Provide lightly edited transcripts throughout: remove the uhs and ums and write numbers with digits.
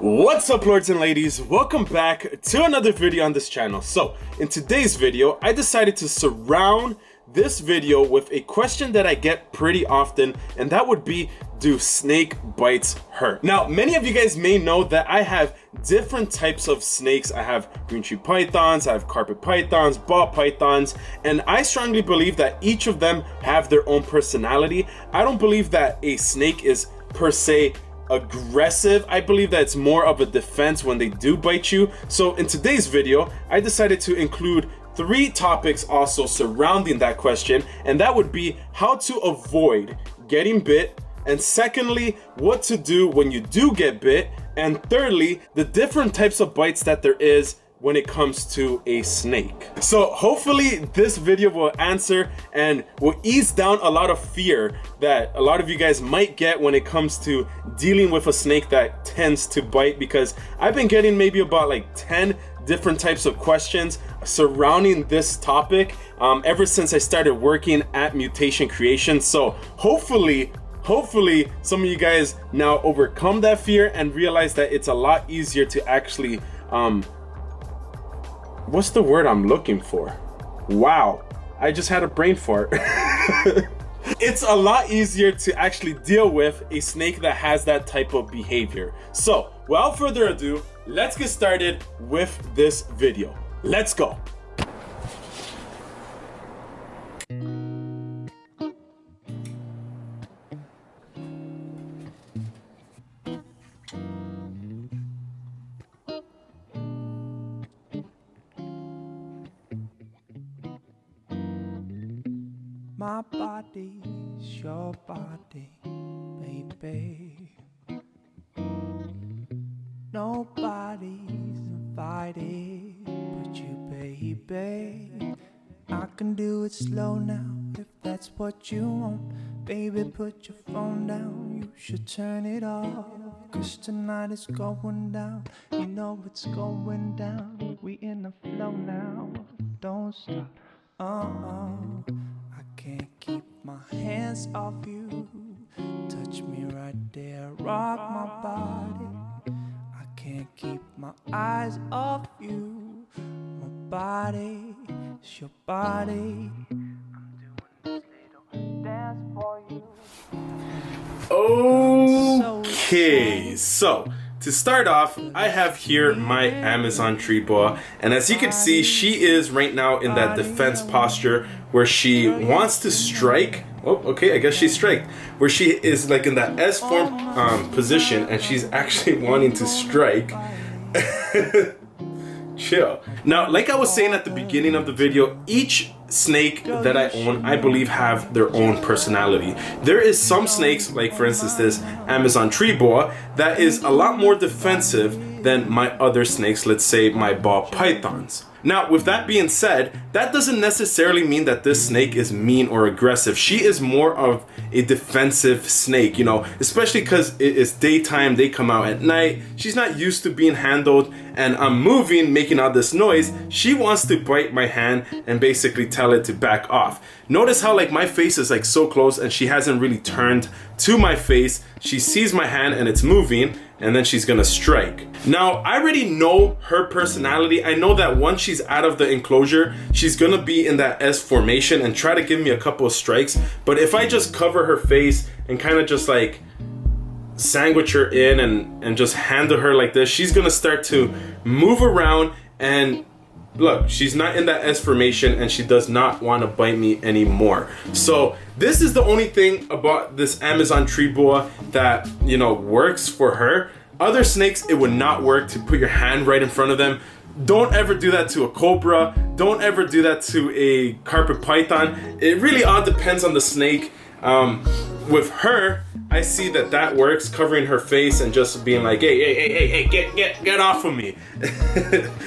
What's up, lords and ladies? Welcome back to another video on this channel. So in today's video, I decided to surround this video with a question that I get pretty often, and that would be, do snake bites hurt? Now, many of you guys may know that I have different types of snakes. I have green tree pythons, I have carpet pythons, ball pythons, and I strongly believe that each of them have their own personality. I don't believe that a snake is per se aggressive. I believe that it's more of a defense when they do bite you. So in today's video, I decided to include 3 topics also surrounding that question, and that would be how to avoid getting bit, and secondly, what to do when you do get bit, and thirdly, the different types of bites that there is when it comes to a snake. So hopefully this video will answer and will ease down a lot of fear that a lot of you guys might get when it comes to dealing with a snake that tends to bite, because I've been getting maybe about like 10 different types of questions surrounding this topic ever since I started working at Mutation Creation. So hopefully some of you guys now overcome that fear and realize that it's a lot easier to actually what's the word I'm looking for? Wow, I just had a brain fart. It's a lot easier to actually deal with a snake that has that type of behavior. So without further ado, let's get started with this video. Let's go. My body's your body, baby. Nobody's invited but you, baby. I can do it slow now if that's what you want. Baby, put your phone down, you should turn it off. 'Cause tonight is going down, you know it's going down. We in the flow now, don't stop. Can't keep my hands off you. Touch me right there, rock my body. I can't keep my eyes off you. My body, it's your body. I'm doing this little dance for you. Okay, so to start off, I have here my Amazon tree boa, and as you can see, she is right now in that defense posture where she wants to strike. Oh, okay, I guess she's striked. Where she is like in that S form position, and she's actually wanting to strike. Chill. Now, like I was saying at the beginning of the video, each snake that I own, I believe, have their own personality. There is some snakes, like for instance this Amazon tree boa, that is a lot more defensive than my other snakes, let's say my ball pythons. Now, with that being said, that doesn't necessarily mean that this snake is mean or aggressive. She is more of a defensive snake, you know, especially because it is daytime, they come out at night. She's not used to being handled, and I'm moving, making all this noise. She wants to bite my hand and basically tell it to back off. Notice how like my face is like so close and she hasn't really turned to my face. She sees my hand and it's moving, and then she's gonna strike. Now, I already know her personality. I know that once she's out of the enclosure, she's gonna be in that S formation and try to give me a couple of strikes. But if I just cover her face and kind of just like sandwich her in and just handle her like this, she's gonna start to move around, and look, she's not in that S formation and she does not want to bite me anymore. So this is the only thing about this Amazon tree boa that, you know, works for her. Other snakes, it would not work to put your hand right in front of them. Don't ever do that to a cobra. Don't ever do that to a carpet python. It really all depends on the snake. With her, I see that works, covering her face and just being like, hey, get off of me.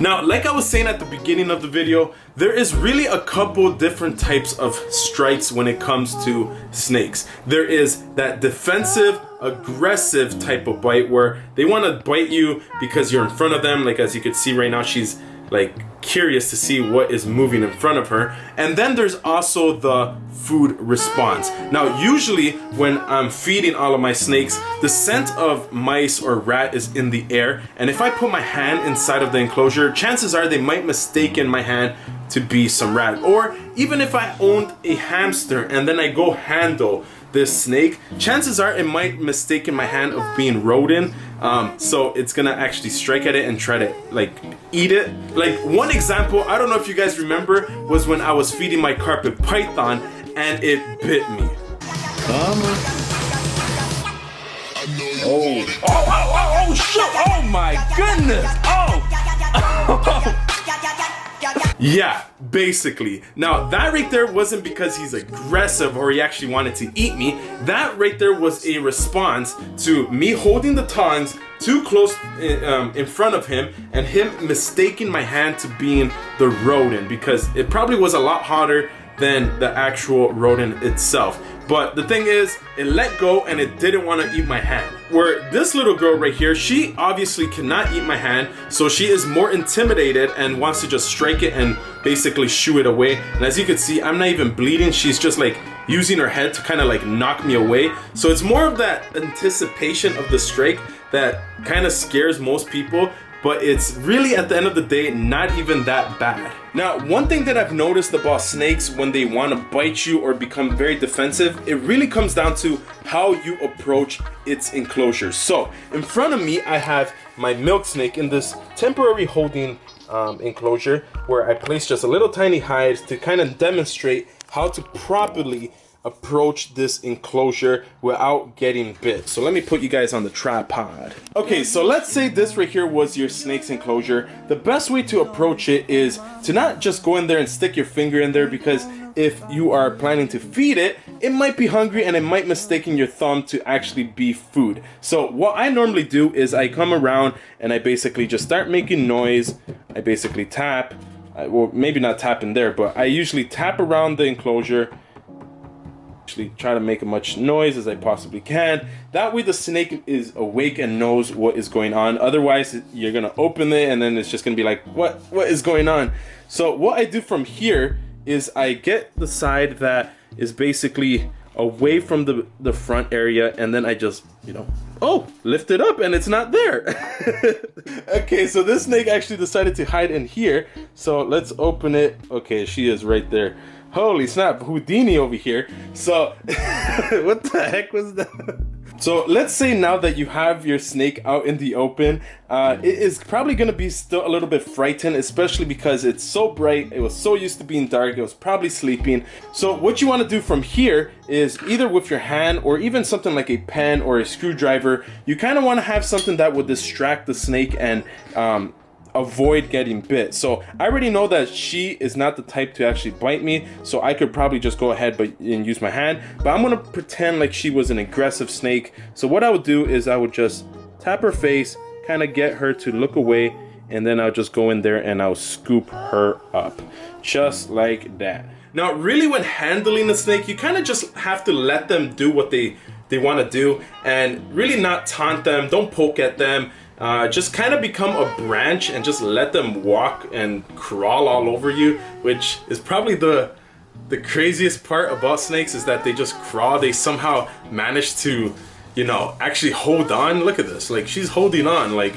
Now, like I was saying at the beginning of the video, there is really a couple different types of strikes when it comes to snakes. There is that defensive, aggressive type of bite where they want to bite you because you're in front of them. Like as you can see right now, she's like curious to see what is moving in front of her. And then there's also the food response. Now usually when I'm feeding all of my snakes, the scent of mice or rat is in the air, and if I put my hand inside of the enclosure, chances are they might mistake my hand to be some rat. Or even if I owned a hamster and then I go handle this snake, chances are it might mistake my hand of being rodent. So it's gonna actually strike at it and try to like eat it. Like one example, I don't know if you guys remember, was when I was feeding my carpet python and it bit me. Oh shit, oh my goodness, yeah, basically. Now that right there wasn't because he's aggressive or he actually wanted to eat me. That right there was a response to me holding the tongs too close in front of him and him mistaking my hand to being the rodent, because it probably was a lot hotter than the actual rodent itself. But the thing is, it let go and it didn't want to eat my hand. Where this little girl right here, she obviously cannot eat my hand, so she is more intimidated and wants to just strike it and basically shoo it away. And as you can see, I'm not even bleeding. She's just like using her head to kind of like knock me away. So it's more of that anticipation of the strike that kind of scares most people, but it's really at the end of the day not even that bad. Now, one thing that I've noticed about snakes when they want to bite you or become very defensive, it really comes down to how you approach its enclosure. So in front of me, I have my milk snake in this temporary holding enclosure where I place just a little tiny hide to kind of demonstrate how to properly approach this enclosure without getting bit. So let me put you guys on the tripod. Okay, so let's say this right here was your snake's enclosure. The best way to approach it is to not just go in there and stick your finger in there, because if you are planning to feed it, it might be hungry and it might mistake your thumb to actually be food. So what I normally do is I come around and I basically just start making noise. I basically tap, well maybe not tap in there, but I usually tap around the enclosure, try to make as much noise as I possibly can. That way the snake is awake and knows what is going on. Otherwise you're gonna open it and then it's just gonna be like, what is going on? So what I do from here is I get the side that is basically away from the front area, and then I just, you know, lift it up and it's not there. Okay, so this snake actually decided to hide in here. So let's open it. Okay, she is right there. Holy snap, Houdini over here. So, what the heck was that? So let's say now that you have your snake out in the open, it is probably gonna be still a little bit frightened, especially because it's so bright, it was so used to being dark, it was probably sleeping. So what you wanna do from here is either with your hand or even something like a pen or a screwdriver, you kinda wanna have something that would distract the snake and avoid getting bit. So I already know that she is not the type to actually bite me, so I could probably just go ahead and use my hand, but I'm gonna pretend like she was an aggressive snake. So what I would do is I would just tap her face, kind of get her to look away, and then I'll just go in there and I'll scoop her up just like that. Now really, when handling a snake, you kind of just have to let them do what they want to do and really not taunt them, don't poke at them. Just kind of become a branch and just let them walk and crawl all over you, which is probably the craziest part about snakes, is that they just crawl. They somehow manage to, you know, actually hold on. Look at this, like she's holding on, like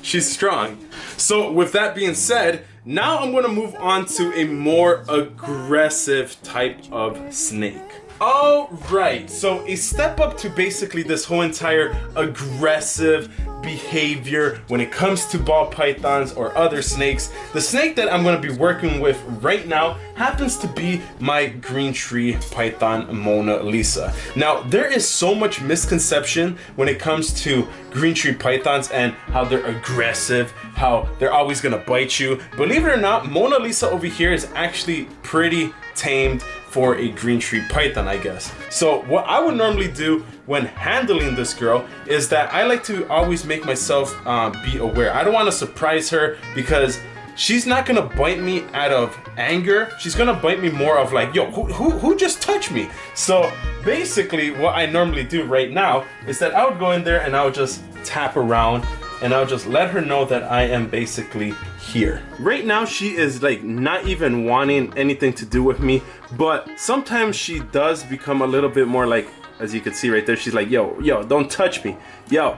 she's strong. So with that being said, now I'm going to move on to a more aggressive type of snake. Alright, so a step up to basically this whole entire aggressive behavior when it comes to ball pythons or other snakes. The snake that I'm going to be working with right now happens to be my green tree python Mona Lisa. Now there is so much misconception when it comes to green tree pythons and how they're aggressive, how they're always going to bite you. Believe it or not, Mona Lisa over here is actually pretty tamed for a green tree python, I guess. So what I would normally do when handling this girl is that I like to always make myself be aware. I don't want to surprise her, because she's not gonna bite me out of anger. She's gonna bite me more of like, yo, who just touched me? So basically what I normally do right now is that I would go in there and I would just tap around and I'll just let her know that I am basically here. Right now she is like not even wanting anything to do with me, but sometimes she does become a little bit more like, as you can see right there, she's like, yo, don't touch me. Yo,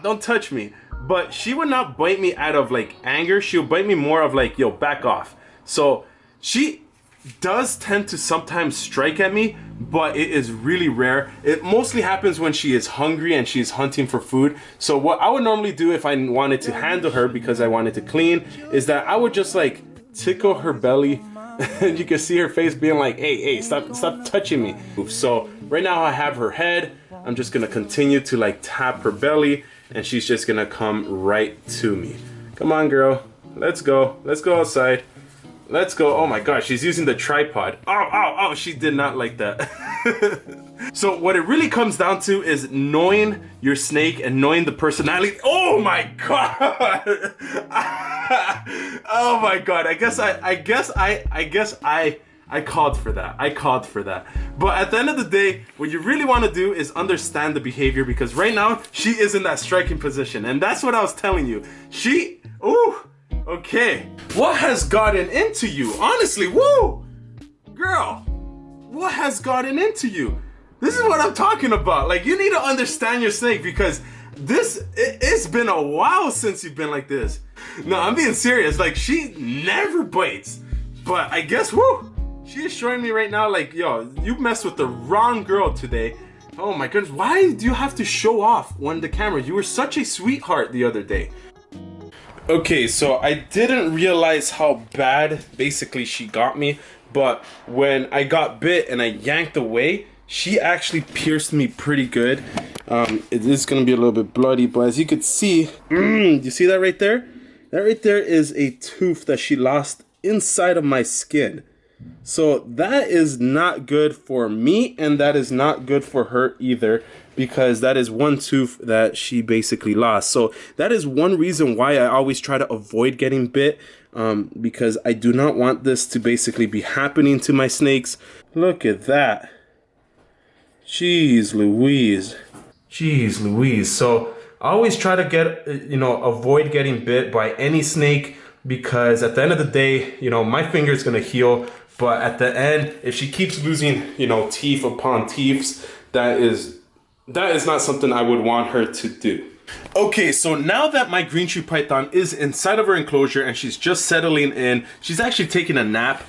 don't touch me. But she would not bite me out of like anger. She'll bite me more of like, yo, back off. So she does tend to sometimes strike at me, but it is really rare. It mostly happens when she is hungry and she's hunting for food. So what I would normally do if I wanted to handle her because I wanted to clean is that I would just like tickle her belly. And you can see her face being like, hey, stop touching me. So right now I have her head. I'm just gonna continue to like tap her belly, and she's just gonna come right to me. Come on, girl, let's go outside. Let's go. Oh my gosh, she's using the tripod. Oh, she did not like that. So what it really comes down to is knowing your snake and knowing the personality. Oh my god. Oh my god. I guess I called for that. But at the end of the day, what you really want to do is understand the behavior, because right now she is in that striking position, and that's what I was telling you. Okay. What has gotten into you? Honestly, woo! Girl, what has gotten into you? This is what I'm talking about. Like, you need to understand your snake, because it's been a while since you've been like this. No, I'm being serious. Like, she never bites. But I guess, she is showing me right now, like, yo, you messed with the wrong girl today. Oh my goodness, why do you have to show off on the camera? You were such a sweetheart the other day. Okay, so I didn't realize how bad basically she got me, but when I got bit and I yanked away, she actually pierced me pretty good. It is gonna be a little bit bloody, but as you can see, you see that right there? That right there is a tooth that she lost inside of my skin. So that is not good for me, and that is not good for her either, because that is one tooth that she basically lost. So that is one reason why I always try to avoid getting bit, because I do not want this to basically be happening to my snakes. Look at that. Jeez Louise. So I always try to avoid getting bit by any snake, because at the end of the day, my finger is going to heal. But at the end, if she keeps losing, teeth upon teeth, that is not something I would want her to do. Okay, so now that my green tree python is inside of her enclosure and she's just settling in, she's actually taking a nap.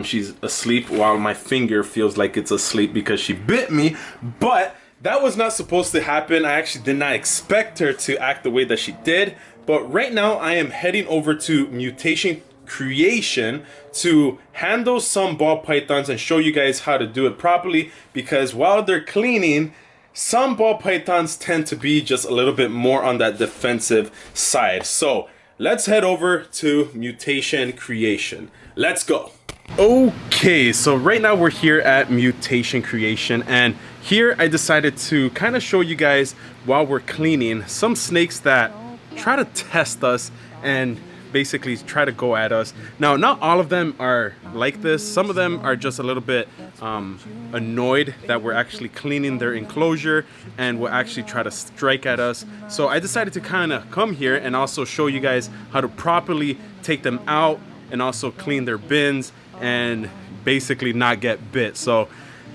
She's asleep while my finger feels like it's asleep because she bit me. But that was not supposed to happen. I actually did not expect her to act the way that she did. But right now I am heading over to Mutation Creation to handle some ball pythons and show you guys how to do it properly, because while they're cleaning, some ball pythons tend to be just a little bit more on that defensive side. So let's head over to Mutation Creation. Let's go. Okay, so right now we're here at Mutation Creation, and here I decided to kind of show you guys, while we're cleaning, some snakes that try to test us and basically try to go at us. Now, not all of them are like this. Some of them are just a little bit annoyed that we're actually cleaning their enclosure and will actually try to strike at us. So I decided to kind of come here and also show you guys how to properly take them out and also clean their bins and basically not get bit. So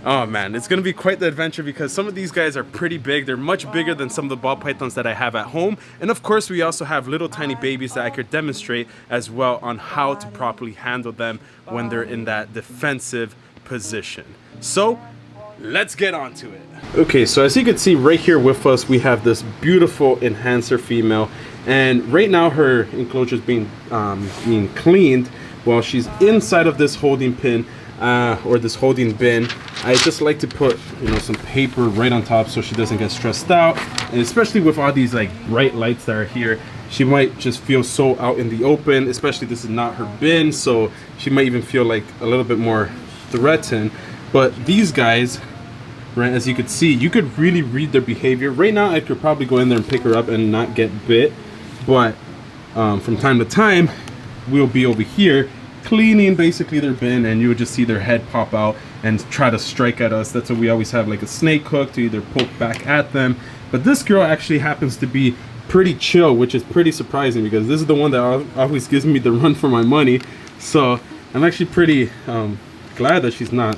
oh man, it's gonna be quite the adventure, because some of these guys are pretty big. They're much bigger than some of the ball pythons that I have at home. And of course, we also have little tiny babies that I could demonstrate as well on how to properly handle them when they're in that defensive position. So let's get on to it. Okay, so as you can see right here with us, we have this beautiful enhancer female, and right now her enclosure is being cleaned while she's inside of this holding pin. Or this holding bin. I just like to put some paper right on top so she doesn't get stressed out, and especially with all these like bright lights that are here, she might just feel so out in the open, especially this is not her bin, so she might even feel like a little bit more threatened. But these guys, right, as you could see, you could really read their behavior. Right now I could probably go in there and pick her up and not get bit, but from time to time we'll be over here cleaning basically their bin, and you would just see their head pop out and try to strike at us. That's what we always have, like a snake hook to either poke back at them. But this girl actually happens to be pretty chill, which is pretty surprising because this is the one that always gives me the run for my money. So I'm actually pretty glad that she's not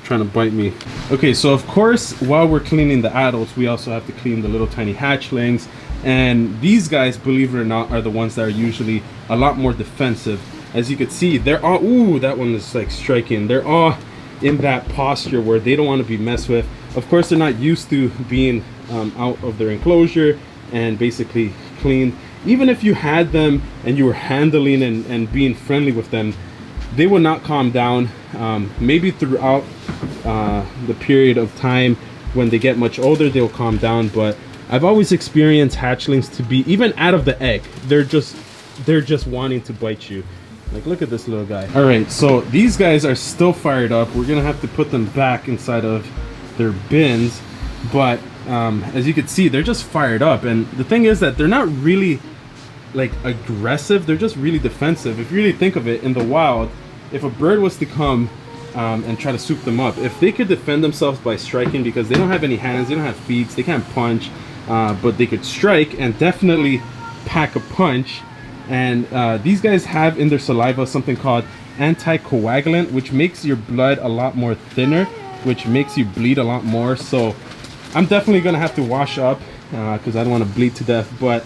trying to bite me. Okay, so of course, while we're cleaning the adults, we also have to clean the little tiny hatchlings. And these guys, believe it or not, are the ones that are usually a lot more defensive. As you can see, they're all, ooh, that one is like striking. They're all in that posture where they don't want to be messed with. Of course, they're not used to being out of their enclosure and basically cleaned. Even if you had them and you were handling and being friendly with them, they will not calm down. Maybe throughout the period of time when they get much older, they'll calm down. But I've always experienced hatchlings to be, even out of the egg, they're just wanting to bite you. Like, look at this little guy. All right, so these guys are still fired up. We're gonna have to put them back inside of their bins, but as you can see, they're just fired up. And the thing is that they're not really like aggressive, they're just really defensive. If you really think of it, in the wild, if a bird was to come and try to swoop them up, if they could defend themselves by striking, because they don't have any hands, they don't have feet, they can't punch, but they could strike and definitely pack a punch. And these guys have in their saliva something called anticoagulant, which makes your blood a lot more thinner, which makes you bleed a lot more. So I'm definitely gonna have to wash up because I don't want to bleed to death. But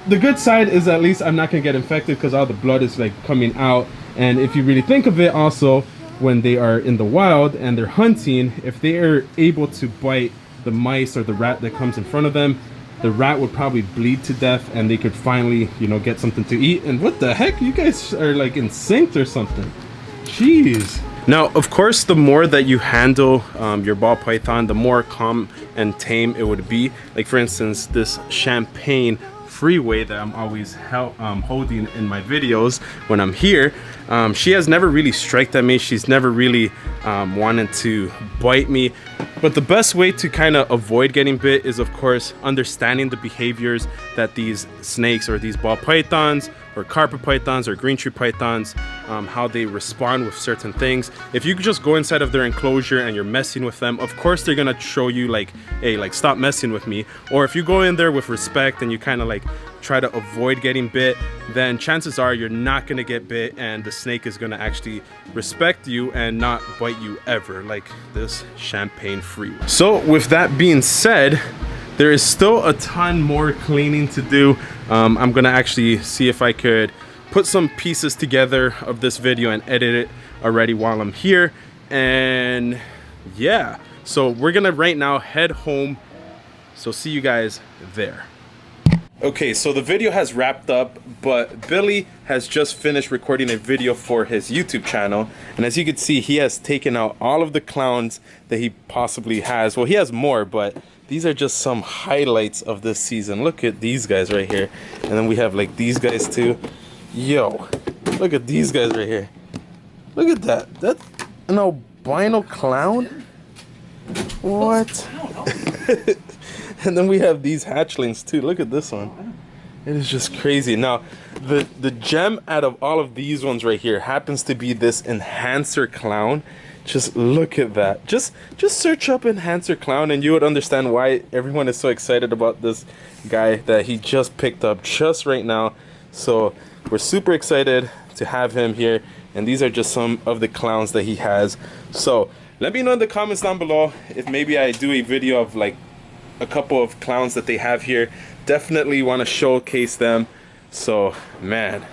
the good side is at least I'm not gonna get infected because all the blood is like coming out. And if you really think of it, also when they are in the wild and they're hunting, if they are able to bite the mice or the rat that comes in front of them, the rat would probably bleed to death and they could finally, you know, get something to eat. And what the heck, you guys are like in sync or something. Jeez. Now, of course, the more that you handle your ball python, the more calm and tame it would be. Like, for instance, this champagne freeway that I'm always holding in my videos when I'm here, she has never really striked at me. She's never really wanted to bite me. But the best way to kind of avoid getting bit is, of course, understanding the behaviors that these snakes or these ball pythons or carpet pythons or green tree pythons, how they respond with certain things. If you just go inside of their enclosure and you're messing with them, of course they're gonna show you like, hey, like, stop messing with me. Or if you go in there with respect and you kind of like try to avoid getting bit, then chances are you're not gonna get bit and the snake is gonna actually respect you and not bite you ever, like this champagne freeway. So with that being said, there is still a ton more cleaning to do. I'm gonna actually see if I could put some pieces together of this video and edit it already while I'm here. And yeah, so we're gonna right now head home. So see you guys there. Okay, so the video has wrapped up, but Billy has just finished recording a video for his YouTube channel. And as you can see, he has taken out all of the clowns that he possibly has. Well, he has more, but these are just some highlights of this season. Look at these guys right here. And then we have like these guys too. Yo, look at these guys right here. Look at that. That's an albino clown? What? And then we have these hatchlings too. Look at this one. It is just crazy. Now, the gem out of all of these ones right here happens to be this enhancer clown. Just look at that. Just search up enhancer clown and you would understand why everyone is so excited about this guy that he just picked up just right now. So we're super excited to have him here. And these are just some of the clowns that he has. So let me know in the comments down below if maybe I do a video of like a couple of clowns that they have here. Definitely want to showcase them. So man,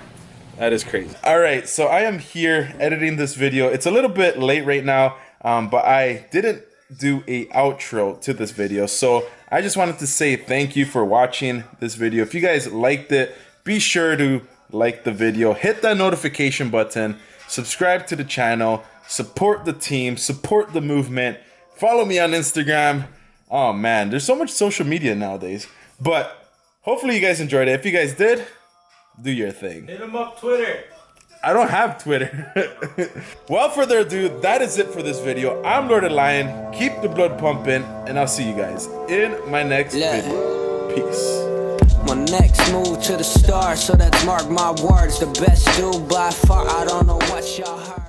that is crazy. All right, so I am here editing this video. It's a little bit late right now, but I didn't do a outro to this video. So I just wanted to say thank you for watching this video. If you guys liked it, be sure to like the video, hit that notification button, subscribe to the channel, support the team, support the movement, follow me on Instagram. Oh man, there's so much social media nowadays. But hopefully you guys enjoyed it. If you guys did, do your thing. Hit him up Twitter. I don't have Twitter. Without further ado, that is it for this video. I'm Lord of Lion. Keep the blood pumping, and I'll see you guys in my next video. Peace. My next move to the stars, so that's mark my words. The best dude by far, I don't know what y'all heard.